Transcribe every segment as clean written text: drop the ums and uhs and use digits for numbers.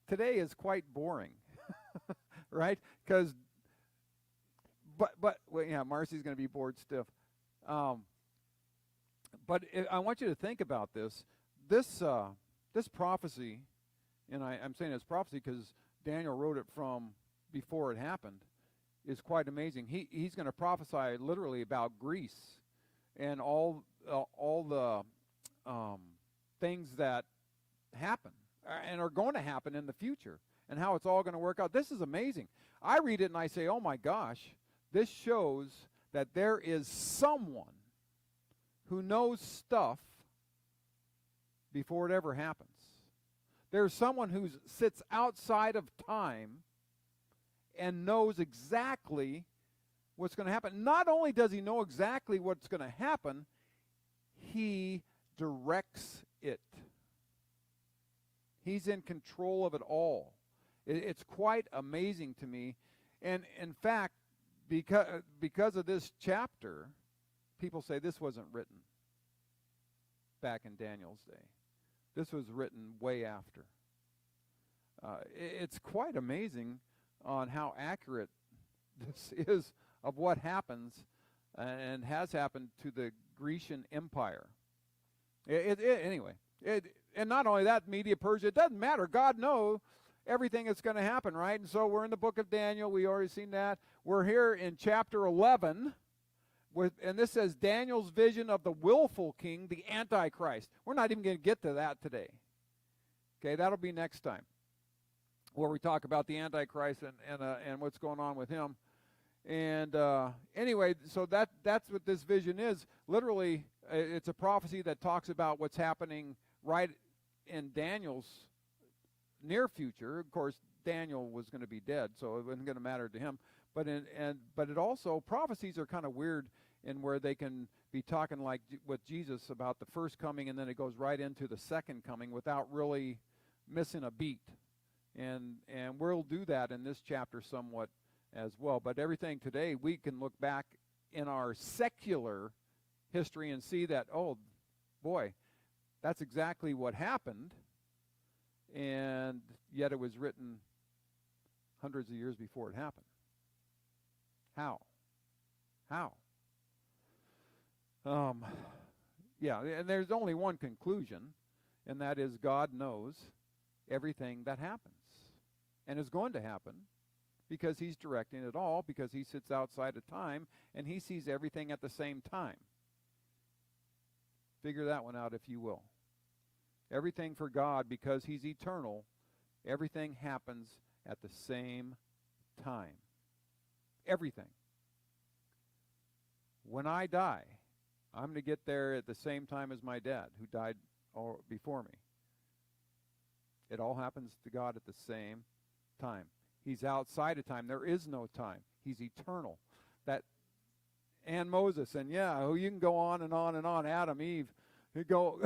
today is quite boring, right? Well, yeah, Marcy's going to be bored stiff. I want you to think about this. This prophecy, and I'm saying it's prophecy because Daniel wrote it from before it happened, is quite amazing. He's going to prophesy literally about Greece and all the things that happen and are going to happen in the future and how it's all going to work out. This is amazing. I read it and I say, oh my gosh, this shows that there is someone who knows stuff before it ever happens. There's someone who sits outside of time and knows exactly what's going to happen. Not only does he know exactly what's going to happen, he directs it. He's in control of it all. It's quite amazing to me. And in fact, because of this chapter, people say this wasn't written back in Daniel's day. This was written way after. It's quite amazing on how accurate this is of what happens and has happened to the Grecian Empire. Anyway, and not only that, Media Persia, it doesn't matter. God knows everything that's going to happen, right? And so we're in the book of Daniel. We already seen that. We're here in chapter 11, and this says Daniel's vision of the willful king, the Antichrist. We're not even going to get to that today. Okay, that'll be next time, where we talk about the Antichrist and what's going on with him. And anyway, so that's what this vision is. Literally, it's a prophecy that talks about what's happening right in Daniel's near future. Of course, Daniel was going to be dead, so it wasn't going to matter to him. But it also, prophecies are kind of weird in where they can be talking like with Jesus about the first coming, and then it goes right into the second coming without really missing a beat. And we'll do that in this chapter somewhat as well. But everything today, we can look back in our secular history and see that, oh boy, that's exactly what happened, and yet it was written hundreds of years before it happened. How? Yeah, and there's only one conclusion, and that is God knows everything that happens and is going to happen, because he's directing it all, because he sits outside of time and he sees everything at the same time. Figure that one out if you will. Everything for God, because he's eternal, everything happens at the same time. Everything. When I die, I'm going to get there at the same time as my dad, who died before me. It all happens to God at the same time. He's outside of time. There is no time. He's eternal. And Moses, and yeah, you can go on and on and on. Adam, Eve, you go.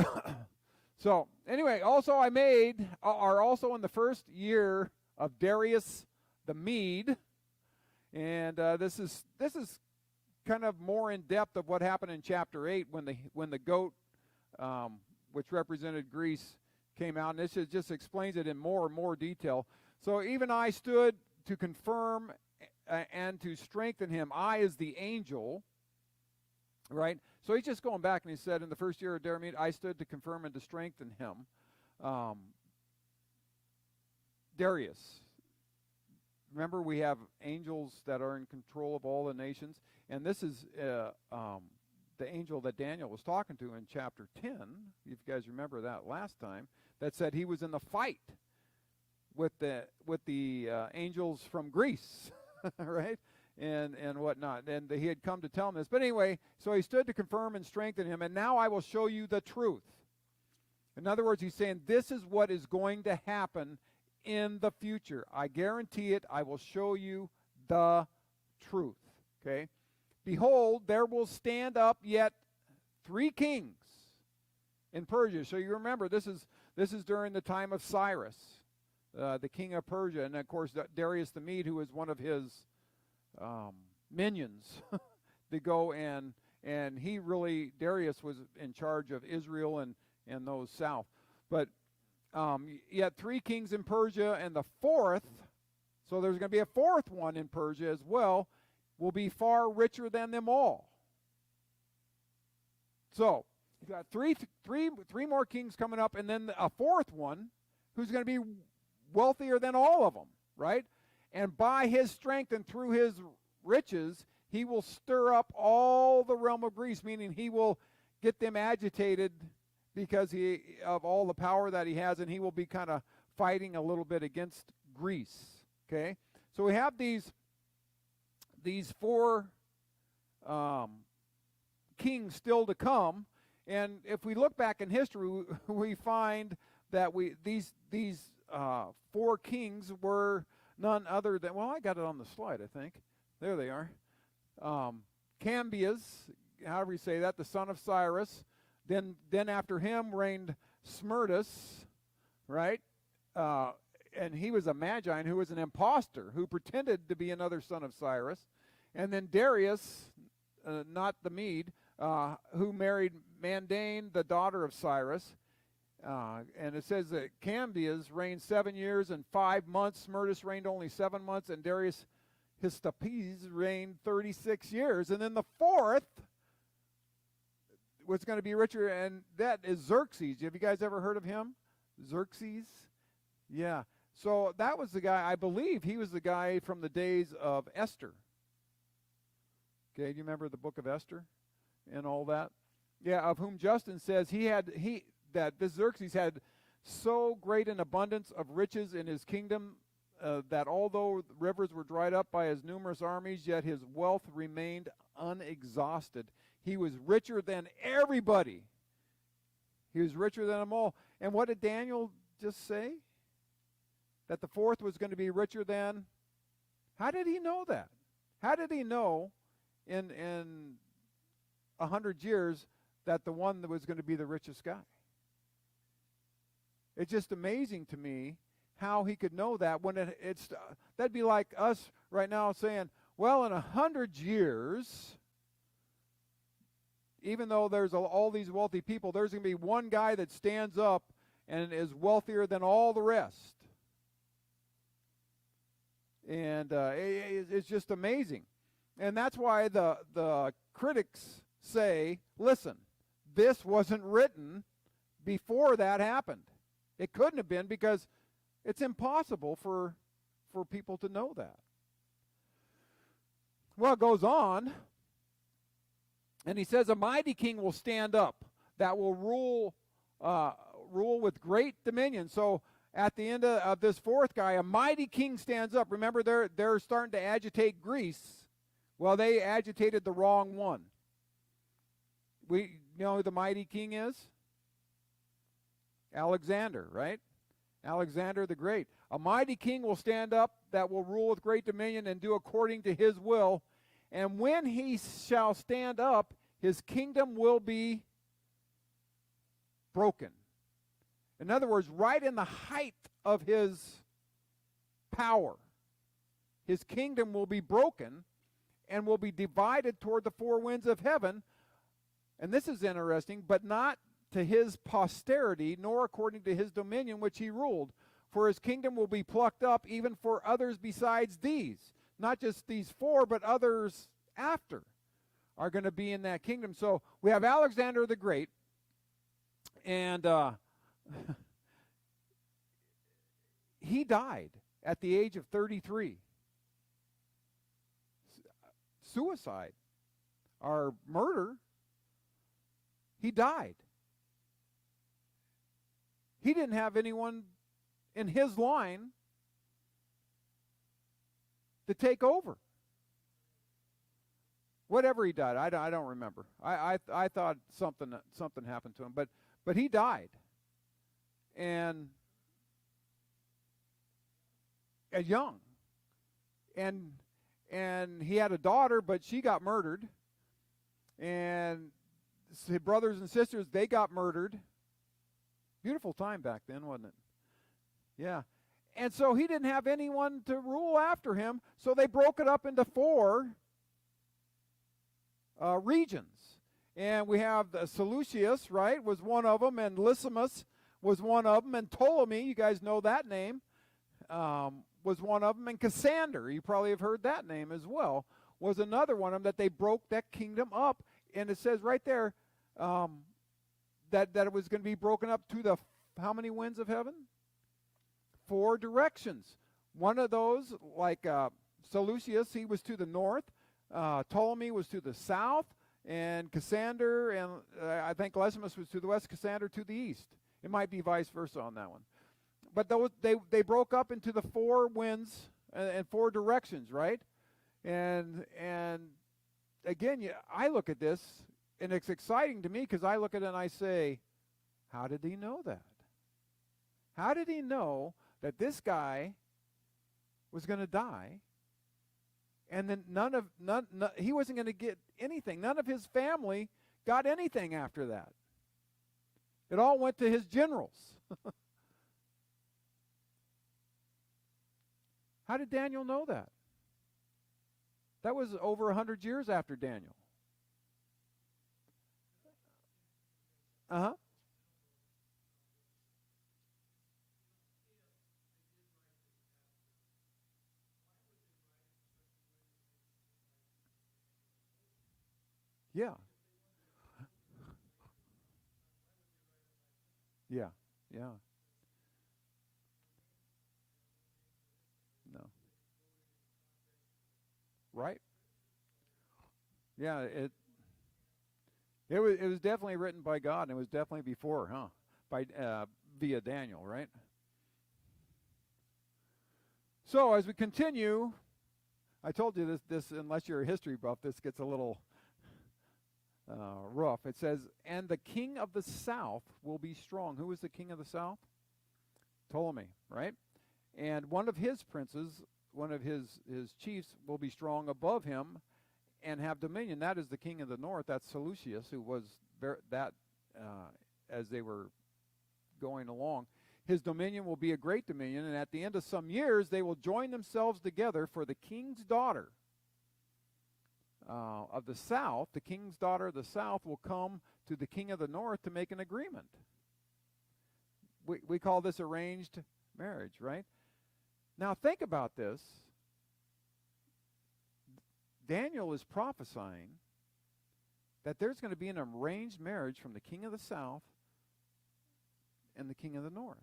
So anyway, also are also in the first year of Darius the Mede, and this is kind of more in depth of what happened in chapter 8 when the goat, which represented Greece, came out, and this just explains it in more and more detail. So even I stood to confirm and to strengthen him. I is the angel, right? So he's just going back, and he said, in the first year of Darius, I stood to confirm and to strengthen him. Darius. Remember, we have angels that are in control of all the nations, and this is the angel that Daniel was talking to in chapter 10, if you guys remember that last time, that said he was in the fight with the angels from Greece, right, and whatnot, and he had come to tell him this. But anyway, so he stood to confirm and strengthen him, and now I will show you the truth. In other words, he's saying this is what is going to happen in the future. I guarantee it. I will show you the truth. Okay? Behold, there will stand up yet 3 kings in Persia. So you remember, this is during the time of Cyrus, the king of Persia, and of course Darius the Mede, who was one of his minions, to go and Darius was in charge of Israel and those south. But You had 3 kings in Persia, and the fourth, so there's going to be a fourth one in Persia as well, will be far richer than them all. So you've got three more kings coming up, and then a fourth one who's going to be wealthier than all of them, right? And by his strength and through his riches, he will stir up all the realm of Greece, meaning he will get them agitated because of all the power that he has, and he will be kind of fighting a little bit against Greece. Okay, so we have these 4 kings still to come, and if we look back in history, we find that these 4 kings were none other than, well, I got it on the slide, I think. There they are. Cambias, however you say that, the son of Cyrus. Then after him reigned Smerdis, right? And he was a Magian who was an impostor who pretended to be another son of Cyrus. And then Darius, not the Mede, who married Mandane, the daughter of Cyrus. And it says that Cambias reigned 7 years and 5 months. Smerdis reigned only 7 months. And Darius Histapes reigned 36 years. And then the fourth was going to be richer, and that is Xerxes. Have you guys ever heard of him? Xerxes? Yeah. So that was the guy, I believe he was the guy from the days of Esther. Okay, do you remember the book of Esther and all that? Yeah, of whom Justin says that this Xerxes had so great an abundance of riches in his kingdom that although rivers were dried up by his numerous armies, yet his wealth remained unexhausted. He was richer than everybody. He was richer than them all. And what did Daniel just say? That the fourth was going to be richer than? How did he know that? How did he know in 100 years that the one that was going to be the richest guy? It's just amazing to me how he could know that when that'd be like us right now saying, well, in 100 years, even though there's all these wealthy people, there's going to be one guy that stands up and is wealthier than all the rest. And it's just amazing. And that's why the critics say, listen, this wasn't written before that happened. It couldn't have been, because it's impossible for people to know that. Well, it goes on. And he says, a mighty king will stand up that will rule with great dominion. So at the end of this fourth guy, a mighty king stands up. Remember, they're starting to agitate Greece. Well, they agitated the wrong one. You know who the mighty king is? Alexander, right? Alexander the Great. A mighty king will stand up that will rule with great dominion and do according to his will. And when he shall stand up, his kingdom will be broken. In other words, right in the height of his power, his kingdom will be broken and will be divided toward the 4 winds of heaven. And this is interesting, but not to his posterity, nor according to his dominion which he ruled. For his kingdom will be plucked up even for others besides these. Not just these 4, but others after are going to be in that kingdom. So we have Alexander the Great, and he died at the age of 33. Suicide or murder. He died. He didn't have anyone in his line to take over. Whatever he died, I don't remember. I thought something happened to him, but he died, and young, and he had a daughter, but she got murdered, and his brothers and sisters, they got murdered. Beautiful time back then, wasn't it? Yeah. And so he didn't have anyone to rule after him, so they broke it up into 4 regions. And we have the Seleucus, right, was one of them, and Lysimus was one of them, and Ptolemy, you guys know that name, was one of them, and Cassander, you probably have heard that name as well, was another one of them that they broke that kingdom up. And it says right there that it was going to be broken up to the how many winds of heaven? 4 directions. One of those, like Seleucus, he was to the north. Ptolemy was to the south. And Cassander and I think Lysimus was to the west, Cassander to the east. It might be vice versa on that one. But those, they broke up into the 4 winds and 4 directions, right? And again, I look at this, and it's exciting to me because I look at it and I say, how did he know that? How did he know that this guy was going to die? And then he wasn't going to get anything. None of his family got anything after that. It all went to his generals. How did Daniel know that? That was over 100 years after Daniel. Uh-huh. Yeah. Yeah. Yeah. No. Right. Yeah, it was definitely written by God, and it was definitely before, huh? By via Daniel, right? So as we continue, I told you this unless you're a history buff, this gets a little rough. It says, and the king of the south will be strong. Who is the king of the south? Ptolemy, right? And one of his princes, one of his chiefs will be strong above him and have dominion. That is the king of the north. That's Seleucus, who was that as they were going along. His dominion will be a great dominion, and at the end of some years they will join themselves together, for the king's daughter of the south, the king's daughter of the south will come to the king of the north to make an agreement. We call this arranged marriage, right? Now think about this. Daniel is prophesying that there's going to be an arranged marriage from the king of the south and the king of the north.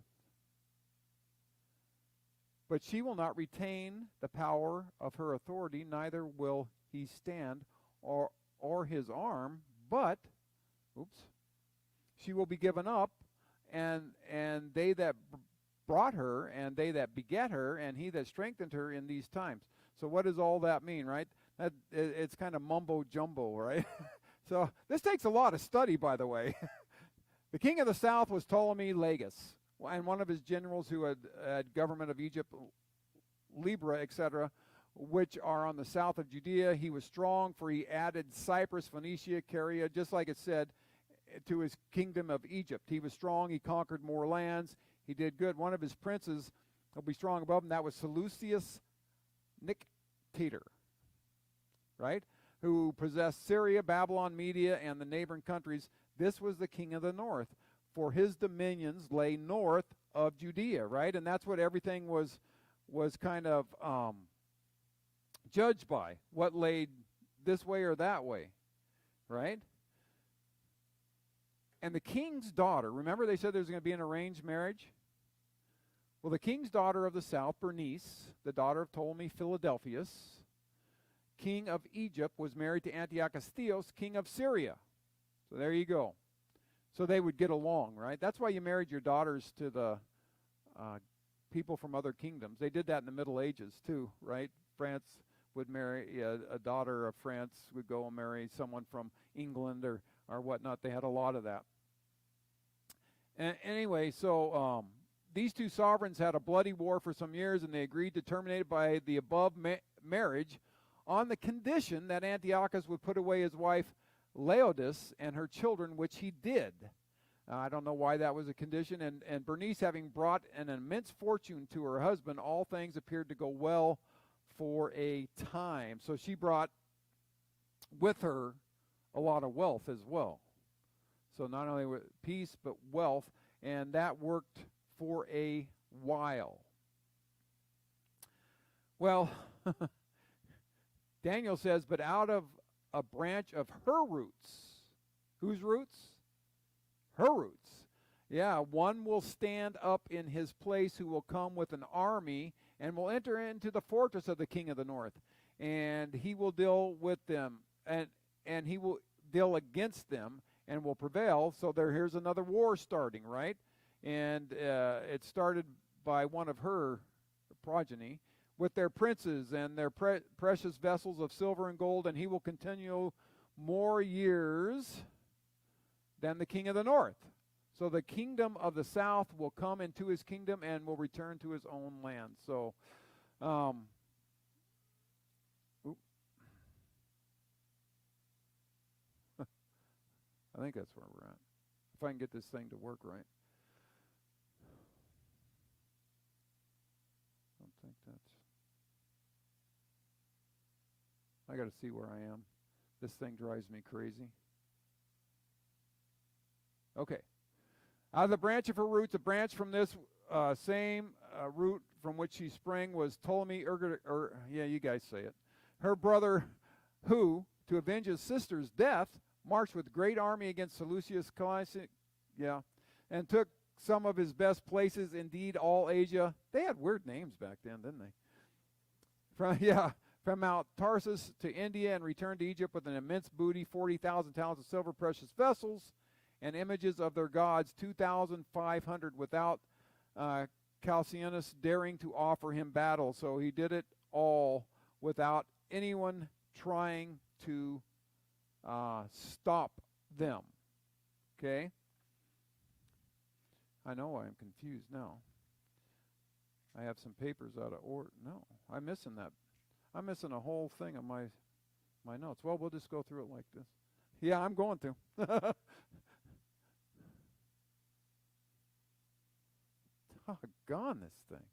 But she will not retain the power of her authority, neither will he stand or his arm, but she will be given up, and they that brought her, and they that beget her, and he that strengthened her in these times. So what does all that mean, right? It's kind of mumbo jumbo, right? So this takes a lot of study, by the way. The king of the south was Ptolemy Lagus, and one of his generals who had government of Egypt, Libra, etc., which are on the south of Judea. He was strong, for he added Cyprus, Phoenicia, Caria, just like it said, to his kingdom of Egypt. He was strong. He conquered more lands. He did good. One of his princes will be strong above him. That was Seleucus Nictator, right? Who possessed Syria, Babylon, Media, and the neighboring countries. This was the king of the north, for his dominions lay north of Judea, right? And that's what everything was kind of judged by, what laid this way or that way, right? And the king's daughter, remember they said there's going to be an arranged marriage? Well, the king's daughter of the south, Bernice, the daughter of Ptolemy Philadelphus, king of Egypt, was married to Antiochus Theos, king of Syria. So there you go. So they would get along, right? That's why you married your daughters to the people from other kingdoms. They did that in the Middle Ages too, right? France would marry a daughter of France would go and marry someone from England or whatnot. They had a lot of that. Anyway, so these two sovereigns had a bloody war for some years, and they agreed to terminate it by the above marriage on the condition that Antiochus would put away his wife Laodice and her children, which he did. I don't know why that was a condition. And Bernice, having brought an immense fortune to her husband, all things appeared to go well for a time. So she brought with her a lot of wealth as well. So not only peace, but wealth. and that worked for a while. Well, Daniel says, but out of a branch of her roots. Whose roots? Her roots. Yeah, one will stand up in his place who will come with an army and will enter into the fortress of the king of the north. And he will deal with them, and he will deal against them and will prevail. So here's another war starting, right? And it started by one of her progeny with their princes and their precious vessels of silver and gold, and he will continue more years than the king of the north. So the kingdom of the south will come into his kingdom and will return to his own land. So, I think that's where we're at. If I can get this thing to work right. I don't think I got to see where I am. This thing drives me crazy. Okay. Out of the branch of her roots, a branch from this same root from which she sprang was Ptolemy, you guys say it. Her brother, who, to avenge his sister's death, marched with great army against Seleucus, and took some of his best places, indeed all Asia. They had weird names back then, didn't they? From Mount Tarsus to India, and returned to Egypt with an immense booty, 40,000 talents of silver, precious vessels, and images of their gods, 2,500, without Calcianus daring to offer him battle. So he did it all without anyone trying to stop them. Okay? I know I'm confused now. I have some papers out of order. No, I'm missing that. I'm missing a whole thing of my notes. Well, we'll just go through it like this. Yeah, I'm going to. Doggone this thing.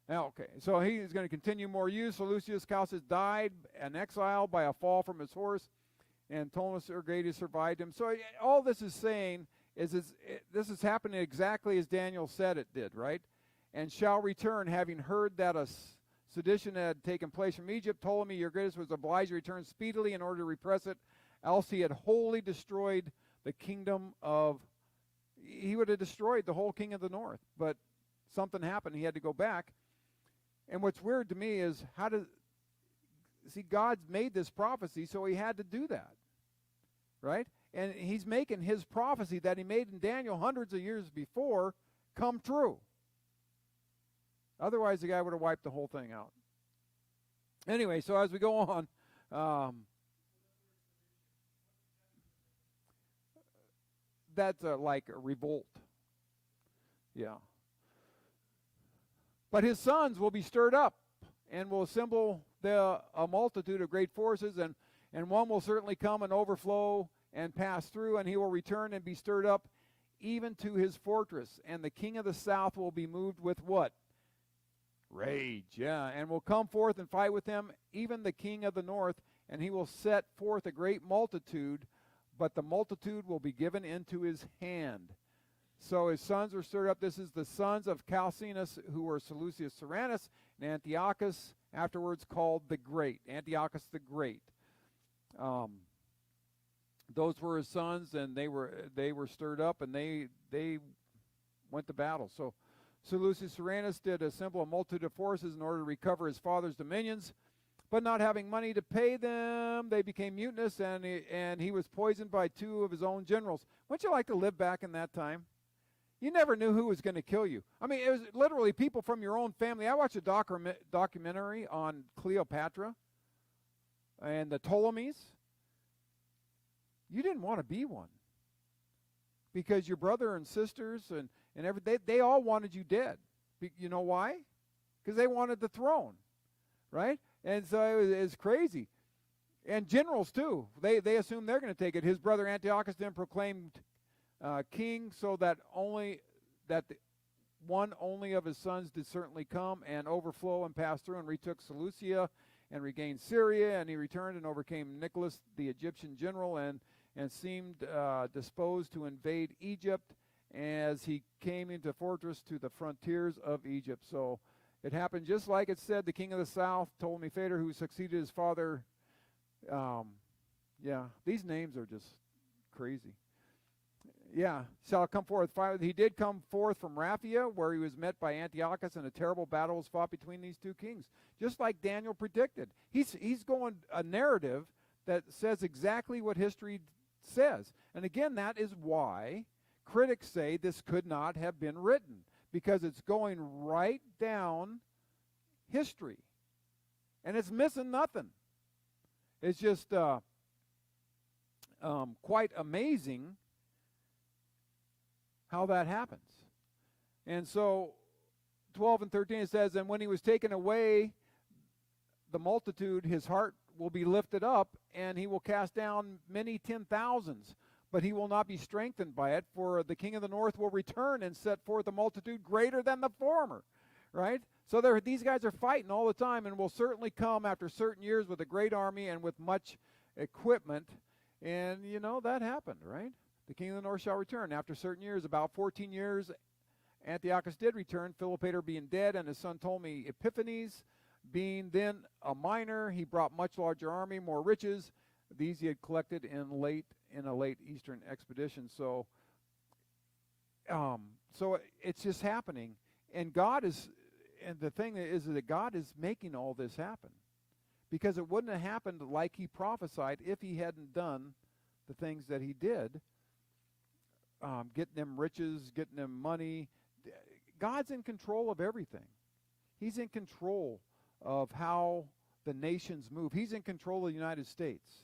Now, okay, so he is going to continue more use. Seleucus Calcius died an exile by a fall from his horse, and Ptolemy Ergatus survived him. So all this is saying is this is happening exactly as Daniel said it did, right? And shall return, having heard that a sedition had taken place from Egypt. Ptolemy Ergatus was obliged to return speedily in order to repress it, else he had wholly destroyed the kingdom of, he would have destroyed the whole king of the north. But something happened. He had to go back. And what's weird to me is God's made this prophecy, so he had to do that, right? And he's making his prophecy that he made in Daniel hundreds of years before come true. Otherwise, the guy would have wiped the whole thing out. Anyway, so as we go on, that's like a revolt. Yeah. But his sons will be stirred up and will assemble a multitude of great forces, and one will certainly come and overflow and pass through, and he will return and be stirred up even to his fortress. And the king of the south will be moved with what? Rage, yeah, and will come forth and fight with him, even the king of the north, and he will set forth a great multitude, but the multitude will be given into his hand. So his sons were stirred up. This is the sons of Calcinus, who were Seleucus Tyrannus, and Antiochus, afterwards called the Great. Antiochus the Great. Those were his sons, and they were stirred up, and they went to battle. So Seleucus Tyrannus did assemble a multitude of forces in order to recover his father's dominions, but not having money to pay them, they became mutinous, and he was poisoned by two of his own generals. Wouldn't you like to live back in that time? You never knew who was going to kill you. I mean, it was literally people from your own family. I watched a documentary on Cleopatra and the Ptolemies. You didn't want to be one, because your brother and sisters and they all wanted you dead. You know why? Because they wanted the throne, right? And so it was crazy. And generals too. They assumed they're going to take it. His brother Antiochus then proclaimed king, so that one only of his sons did certainly come and overflow and pass through and retook Seleucia and regained Syria, and he returned and overcame Nicholas the Egyptian general, and and seemed disposed to invade Egypt as he came into fortress to the frontiers of Egypt. So it happened just like it said. The king of the south, Ptolemy Phaedor, who succeeded his father. Yeah, these names are just crazy. Yeah, shall come forth. He did come forth from Raphia, where he was met by Antiochus, and a terrible battle was fought between these two kings, just like Daniel predicted. He's going a narrative that says exactly what history says. And again, that is why critics say this could not have been written, because it's going right down history. And it's missing nothing. It's just quite amazing how that happens. And so 12 and 13 it says, and when he was taken away the multitude, his heart will be lifted up, and he will cast down many 10,000s, but he will not be strengthened by it, for the king of the north will return and set forth a multitude greater than the former. Right? So these guys are fighting all the time, and will certainly come after certain years with a great army and with much equipment. And, that happened, right? The king of the north shall return. After certain years, about 14 years, Antiochus did return, Philopator being dead, and his son Ptolemy Epiphanes being then a minor. He brought much larger army, more riches. These he had collected in a late Eastern expedition. So it's just happening. And the thing is that God is making all this happen, because it wouldn't have happened like he prophesied if he hadn't done the things that he did. Getting them riches, getting them money. God's in control of everything. He's in control of how the nations move. He's in control of the United States.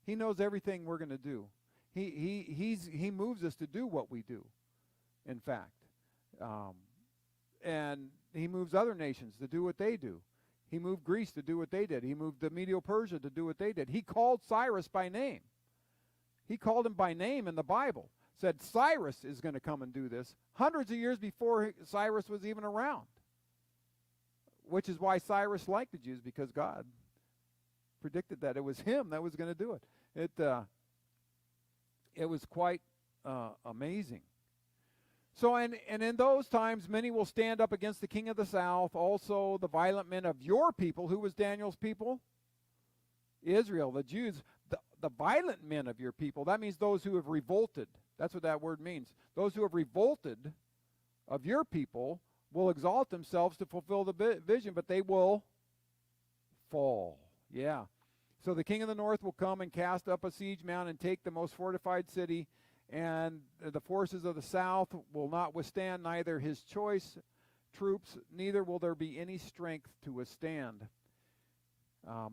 He knows everything we're going to do. He moves us to do what we do, in fact. And he moves other nations to do what they do. He moved Greece to do what they did. He moved the Medo-Persia to do what they did. He called Cyrus by name. He called him by name in the Bible. Said Cyrus is going to come and do this hundreds of years before Cyrus was even around, which is why Cyrus liked the Jews, because God predicted that it was him that was going to do it. It was quite amazing. So, and in those times, many will stand up against the king of the south, also the violent men of your people. Who was Daniel's people? Israel, the Jews. The violent men of your people. That means those who have revolted. That's what that word means. Those who have revolted of your people will exalt themselves to fulfill the vision, but they will fall. Yeah. So the king of the north will come and cast up a siege mound and take the most fortified city, and the forces of the south will not withstand neither his choice troops, neither will there be any strength to withstand.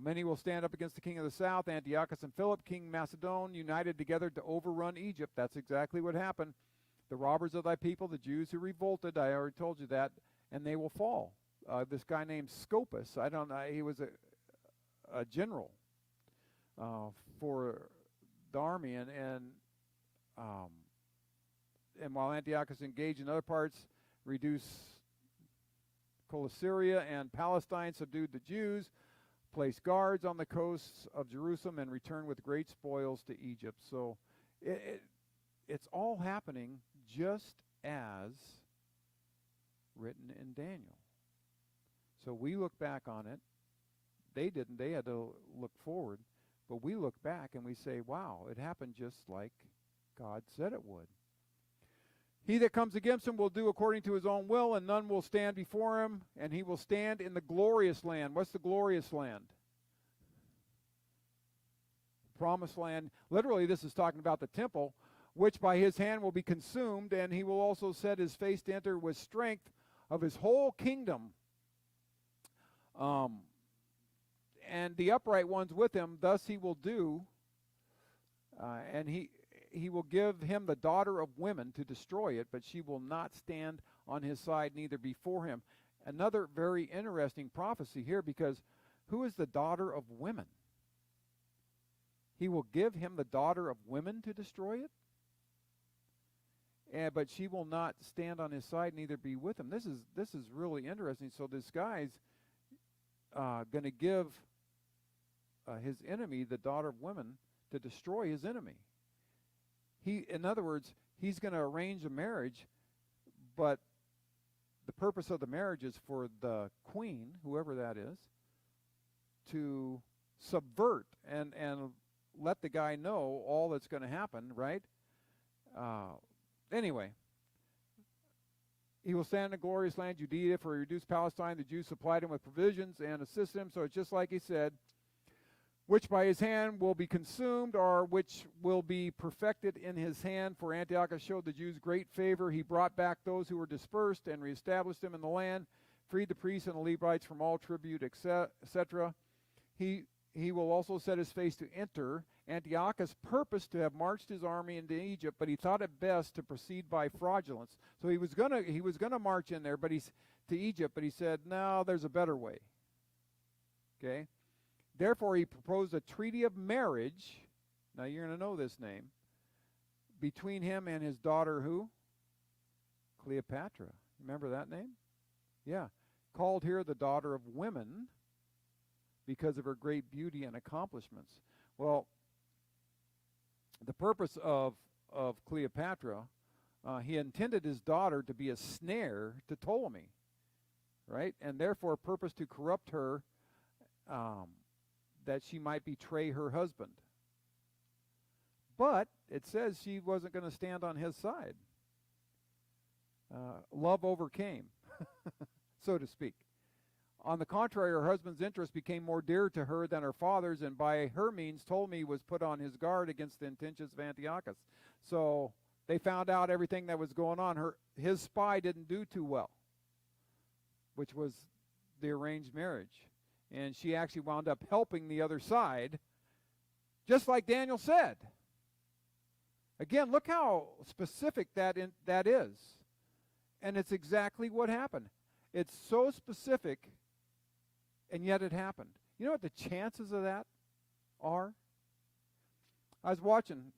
Many will stand up against the king of the south. Antiochus and Philip, king Macedon, united together to overrun Egypt. That's exactly what happened. The robbers of thy people, the Jews who revolted, I already told you that, and they will fall. This guy named Scopus, I don't know, he was a general for the army, and while Antiochus engaged in other parts, reduced Coelesyria and Palestine, subdued the Jews, placed guards on the coasts of Jerusalem, and returned with great spoils to Egypt. So it's all happening just as written in Daniel. So we look back on it. They didn't. They had to look forward. But we look back and we say, wow, it happened just like God said it would. He that comes against him will do according to his own will, and none will stand before him, and he will stand in the glorious land. What's the glorious land? Promised land. Literally, this is talking about the temple, which by his hand will be consumed, and he will also set his face to enter with strength of his whole kingdom. And the upright ones with him, thus he will do, and he will give him the daughter of women to destroy it, but she will not stand on his side, neither before him. Another very interesting prophecy here, because who is the daughter of women? He will give him the daughter of women to destroy it, but she will not stand on his side, neither be with him. This is really interesting. So this guy's going to give his enemy the daughter of women to destroy his enemy. in other words, he's going to arrange a marriage, but the purpose of the marriage is for the queen, whoever that is, to subvert and let the guy know all that's going to happen, right? Anyway, he will stand in a glorious land, Judea, for he reduced Palestine. The Jews supplied him with provisions and assisted him. So it's just like he said, which by his hand will be consumed, or which will be perfected in his hand. For Antiochus showed the Jews great favor. He brought back those who were dispersed and reestablished them in the land, freed the priests and the Levites from all tribute, etc. He will also set his face to enter. Antiochus purposed to have marched his army into Egypt, but he thought it best to proceed by fraudulence. So he was gonna march in there, to Egypt, but he said, no, there's a better way. Okay? Therefore, he proposed a treaty of marriage. Now you're going to know this name. Between him and his daughter, who? Cleopatra. Remember that name? Yeah. Called here the daughter of women because of her great beauty and accomplishments. Well, the purpose of Cleopatra, he intended his daughter to be a snare to Ptolemy, right? And therefore purposed to corrupt her, that she might betray her husband. But it says she wasn't going to stand on his side. Love overcame, so to speak. On the contrary, her husband's interest became more dear to her than her father's, and by her means Ptolemy was put on his guard against the intentions of Antiochus. So they found out everything that was going on. His spy didn't do too well, which was the arranged marriage. And she actually wound up helping the other side, just like Daniel said. Again, look how specific that is. And it's exactly what happened. It's so specific, and yet it happened. You know what the chances of that are? I was watching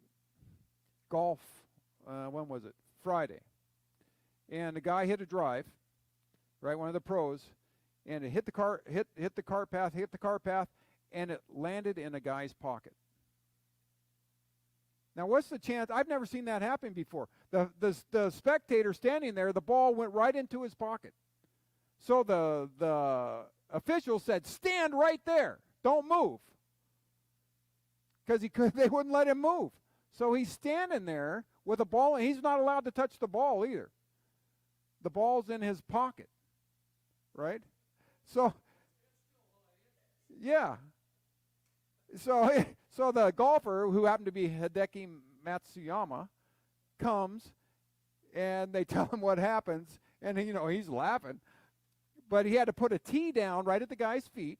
golf, when was it? Friday. And the guy hit a drive, right, one of the pros, and it hit the car path, and it landed in a guy's pocket. Now, what's the chance? I've never seen that happen before. The spectator standing there, the ball went right into his pocket. So the official said, "Stand right there, don't move," because they wouldn't let him move. So he's standing there with a ball, and he's not allowed to touch the ball either. The ball's in his pocket, right? So, yeah. So the golfer, who happened to be Hideki Matsuyama, comes, and they tell him what happens, and he's laughing. But he had to put a tee down right at the guy's feet,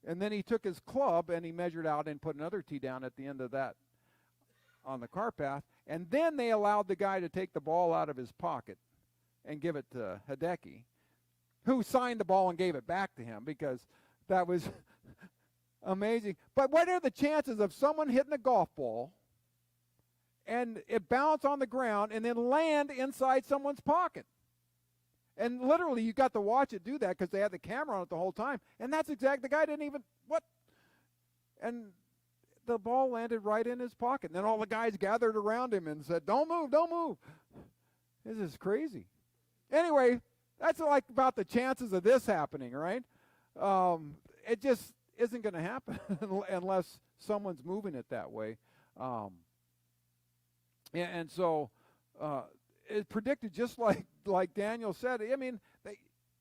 and then he took his club and he measured out and put another tee down at the end of that on the car path, and then they allowed the guy to take the ball out of his pocket and give it to Hideki, who signed the ball and gave it back to him, because that was amazing. But what are the chances of someone hitting a golf ball and it bounce on the ground and then land inside someone's pocket? And literally, you got to watch it do that because they had the camera on it the whole time. And that's exactly, the guy didn't even, what? And the ball landed right in his pocket. And then all the guys gathered around him and said, "Don't move, don't move." This is crazy. Anyway, that's like about the chances of this happening, right? It just isn't going to happen unless someone's moving it that way. And so it's predicted, just like Daniel said. I mean,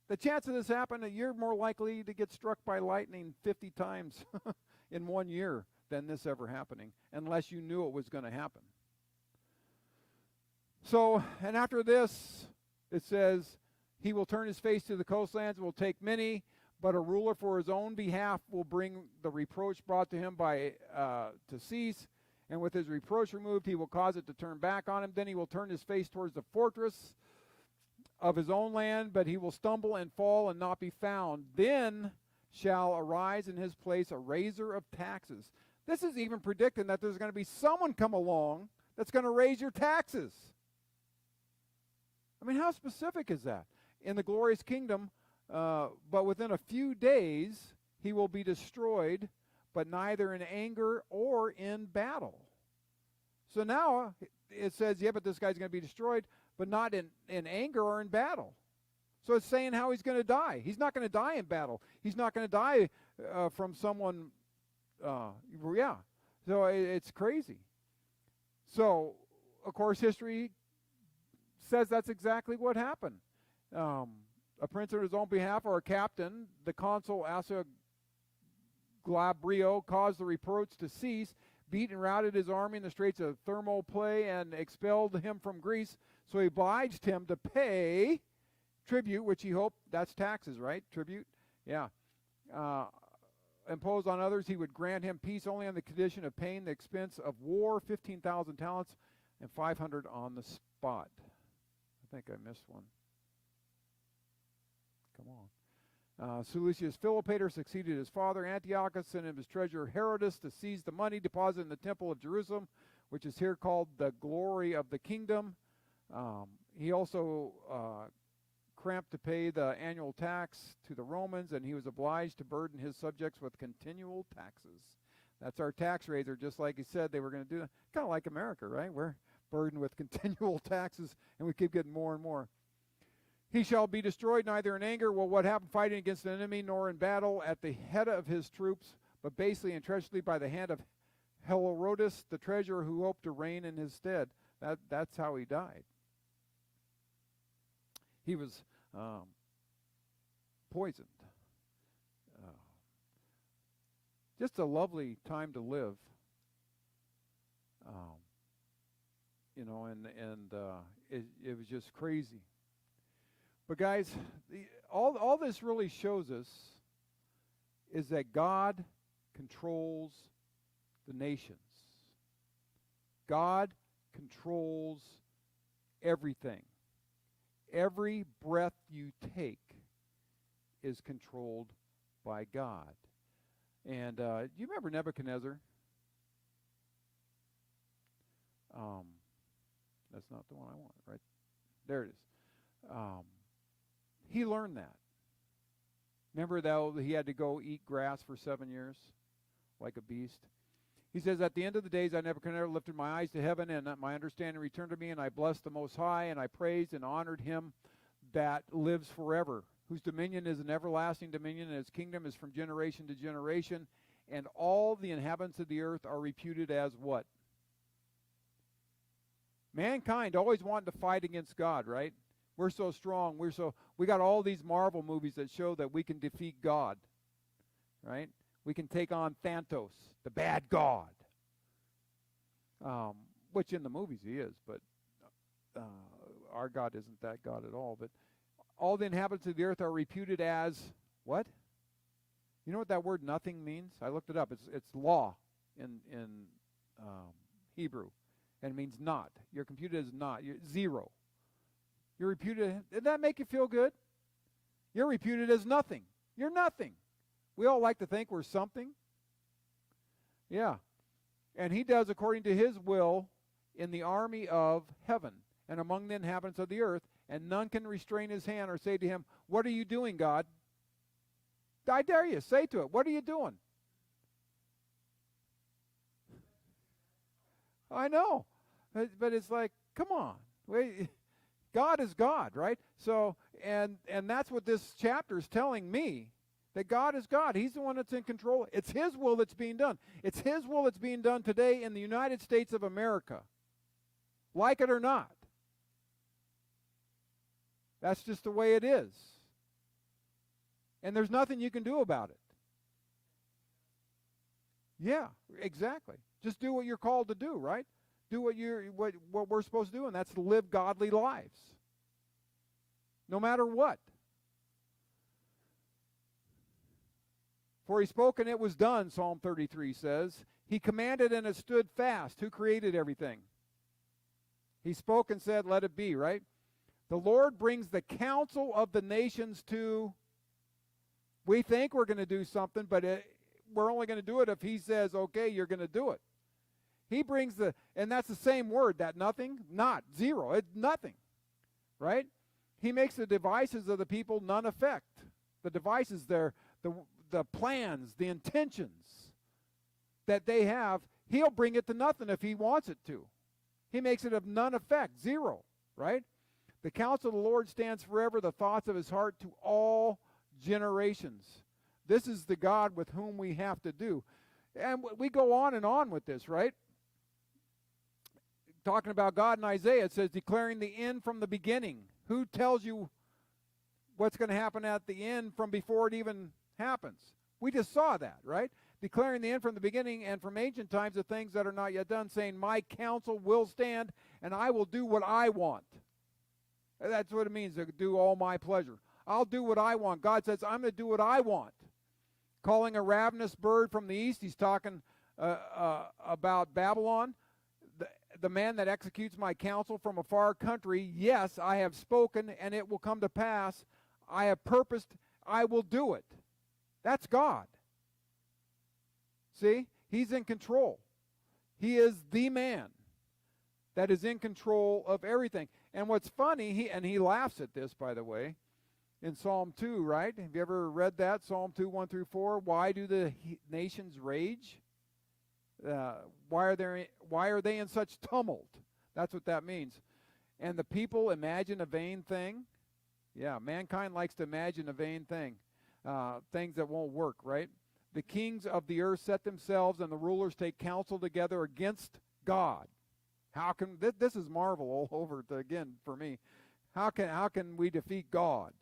the chance of this happening, you're more likely to get struck by lightning 50 times in 1 year than this ever happening, unless you knew it was going to happen. So, and after this, it says, he will turn his face to the coastlands, will take many, but a ruler for his own behalf will bring the reproach brought to him to cease. And with his reproach removed, he will cause it to turn back on him. Then he will turn his face towards the fortress of his own land, but he will stumble and fall and not be found. Then shall arise in his place a raiser of taxes. This is even predicting that there's going to be someone come along that's going to raise your taxes. I mean, how specific is that? In the glorious kingdom, but within a few days he will be destroyed, but neither in anger or in battle. So now it says, yeah, but this guy's going to be destroyed, but not in anger or in battle. So it's saying how he's going to die. He's not going to die in battle. He's not going to die from someone, yeah. So it's crazy. So, of course, history says that's exactly what happened. A prince on his own behalf, or a captain, the consul Glabrio, caused the reproach to cease, beat and routed his army in the straits of Thermopylae, and expelled him from Greece. So he obliged him to pay tribute, which he hoped, that's taxes, right? Tribute? Yeah. Imposed on others, he would grant him peace only on the condition of paying the expense of war, 15,000 talents, and 500 on the spot. I think I missed one. Come on. Seleucus Philopator succeeded his father. Antiochus sent him his treasurer Herodas to seize the money deposited in the temple of Jerusalem, which is here called the glory of the kingdom. He also cramped to pay the annual tax to the Romans, and he was obliged to burden his subjects with continual taxes. That's our tax raiser, just like he said they were going to do. Kind of like America, right? We're burdened with continual taxes, and we keep getting more and more. He shall be destroyed neither in anger, well, what happened fighting against an enemy, nor in battle at the head of his troops, but basely and treacherously by the hand of Herodotus, the treasurer who hoped to reign in his stead. That's how he died. He was poisoned. Just a lovely time to live. It was just crazy. But guys, all this really shows us is that God controls the nations. God controls everything. Every breath you take is controlled by God. And do you remember Nebuchadnezzar? That's not the one I want, right? There it is. He learned that. Remember that he had to go eat grass for 7 years like a beast? He says, at the end of the days, I Nebuchadnezzar lifted my eyes to heaven, and my understanding returned to me, and I blessed the Most High, and I praised and honored him that lives forever, whose dominion is an everlasting dominion, and his kingdom is from generation to generation, and all the inhabitants of the earth are reputed as what? Mankind always wanted to fight against God, right? We're so strong. We got all these Marvel movies that show that we can defeat God, right? We can take on Thanos, the bad god, which in the movies he is, but our God isn't that God at all. But all the inhabitants of the earth are reputed as what? You know what that word nothing means? I looked it up. It's law in Hebrew, and it means not. You're computed as not. You're zero. You're reputed. Did that make you feel good? You're reputed as nothing. You're nothing. We all like to think we're something. Yeah. And he does according to his will in the army of heaven and among the inhabitants of the earth, and none can restrain his hand or say to him, what are you doing, God? I dare you, say to it, what are you doing? I know. But it's like, come on. Wait. God is God, right? So, and that's what this chapter is telling me, that God is God. He's the one that's in control. It's his will that's being done. It's his will that's being done today in the United States of America. Like it or not. That's just the way it is. And there's nothing you can do about it. Yeah, exactly. Just do what you're called to do, right? Do what we're supposed to do, and that's to live godly lives. No matter what. For he spoke and it was done, Psalm 33 says. He commanded and it stood fast. Who created everything? He spoke and said, let it be, right? The Lord brings the counsel of the nations to, we think we're going to do something, but we're only going to do it if he says, okay, you're going to do it. He brings and that's the same word, that nothing, not, zero, it's nothing, right? He makes the devices of the people none effect. The devices, the plans, the intentions that they have, he'll bring it to nothing if he wants it to. He makes it of none effect, zero, right? The counsel of the Lord stands forever, the thoughts of his heart to all generations. This is the God with whom we have to do. And we go on and on with this, right? Talking about God in Isaiah, it says, declaring the end from the beginning. Who tells you what's going to happen at the end from before it even happens? We just saw that, right? Declaring the end from the beginning and from ancient times of things that are not yet done, saying, my counsel will stand, and I will do what I want. That's what it means to do all my pleasure. I'll do what I want. God says, I'm going to do what I want. Calling a ravenous bird from the east, he's talking about Babylon. The man that executes my counsel from a far country, yes, I have spoken, and it will come to pass. I have purposed, I will do it. That's God. See? He's in control. He is the man that is in control of everything. And what's funny, he laughs at this, by the way, in Psalm 2, right? Have you ever read that? Psalm 2, 1 through 4. Why do the nations rage? Why are they in such tumult? That's what that means. And the people imagine a vain thing. Yeah, mankind likes to imagine a vain thing. Things that won't work, right? The kings of the earth set themselves, and the rulers take counsel together against God. How can this is Marvel all over again for me? How can we defeat God?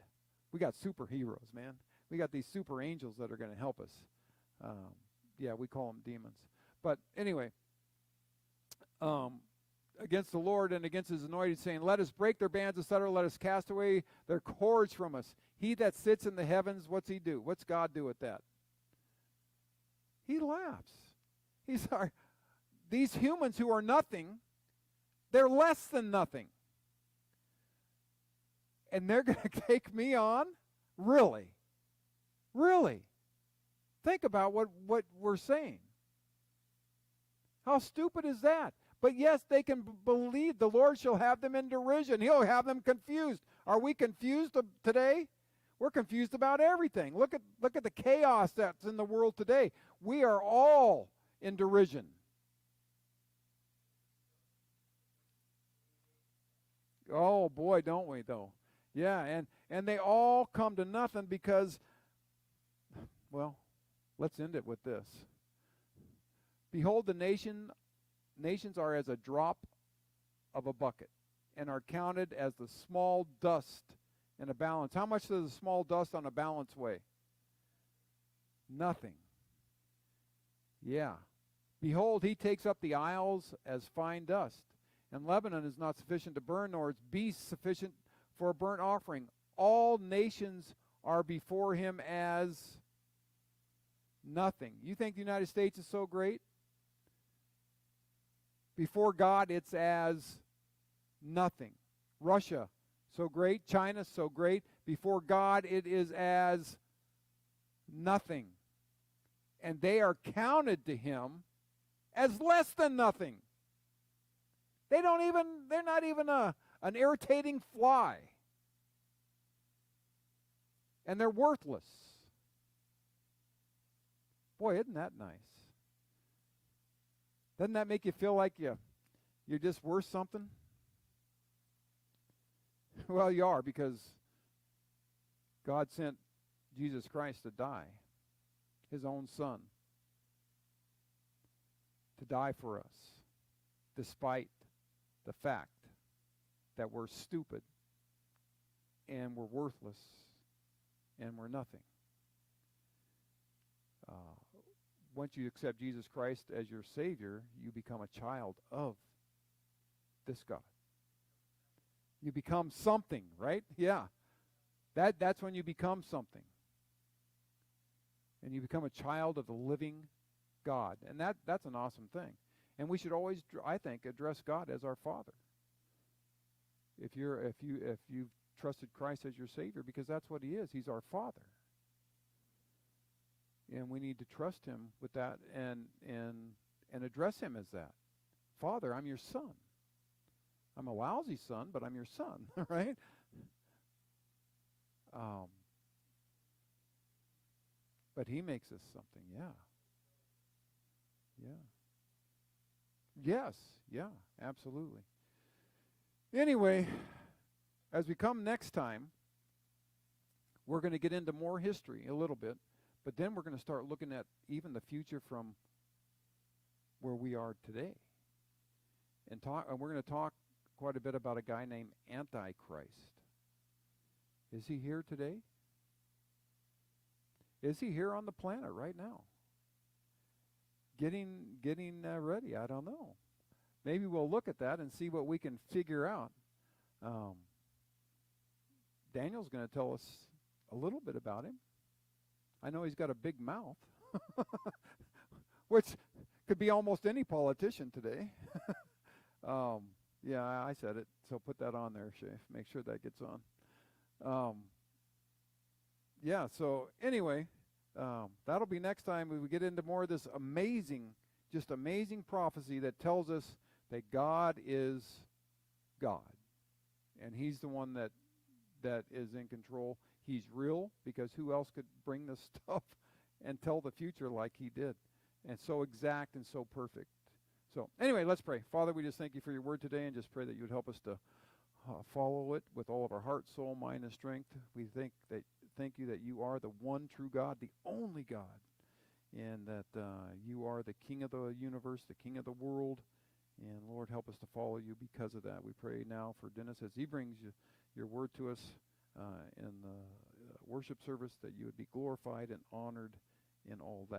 We got superheroes, man. We got these super angels that are going to help us. Yeah, we call them demons. But anyway, against the Lord and against his anointed, saying, let us break their bands, etc. Let us cast away their cords from us. He that sits in the heavens, what's he do? What's God do with that? He laughs. He's these humans who are nothing, they're less than nothing. And they're going to take me on? Really? Really? Think about what we're saying. How stupid is that? But yes, they can believe the Lord shall have them in derision. He'll have them confused. Are we confused today? We're confused about everything. Look at the chaos that's in the world today. We are all in derision. Oh boy, don't we though? Yeah, and they all come to nothing because, well, let's end it with this. Behold, the nations are as a drop of a bucket, and are counted as the small dust in a balance. How much does a small dust on a balance weigh? Nothing. Yeah. Behold, he takes up the isles as fine dust, and Lebanon is not sufficient to burn, nor its beasts sufficient for a burnt offering. All nations are before him as nothing. You think the United States is so great? Before God, it's as nothing. Russia, so great. China, so great. Before God, it is as nothing. And they are counted to him as less than nothing. They're not even an irritating fly. And they're worthless. Boy, isn't that nice? Doesn't that make you feel like you're just worth something? Well, you are, because God sent Jesus Christ to die, his own son, to die for us, despite the fact that we're stupid and we're worthless and we're nothing. Once you accept Jesus Christ as your Savior, you become a child of this God. You become something, right? Yeah. That's when you become something. And you become a child of the living God. And that's an awesome thing. And we should always, I think, address God as our Father. If you've trusted Christ as your Savior, because that's what he is. He's our Father. And we need to trust him with that and address him as that. Father, I'm your son. I'm a lousy son, but I'm your son, right? But he makes us something, yeah. Yeah. Yes, yeah, absolutely. Anyway, as we come next time, we're going to get into more history a little bit, but then we're going to start looking at even the future from where we are today. And we're going to talk quite a bit about a guy named Antichrist. Is he here today? Is he here on the planet right now? Getting ready? I don't know. Maybe we'll look at that and see what we can figure out. Um, Daniel's going to tell us a little bit about him. I know he's got a big mouth, which could be almost any politician today. Yeah, I said it, so put that on there, Shay. Make sure that gets on. Yeah, so anyway, that'll be next time we get into more of this amazing, just amazing prophecy that tells us that God is God. And he's the one that is in control. He's real, because who else could bring this stuff and tell the future like he did? And so exact and so perfect. So anyway, let's pray. Father, we just thank you for your word today, and just pray that you would help us to follow it with all of our heart, soul, mind, and strength. We thank you that you are the one true God, the only God, and that you are the King of the universe, the King of the world. And Lord, help us to follow you because of that. We pray now for Dennis as he brings your word to us in the worship service, that you would be glorified and honored in all that.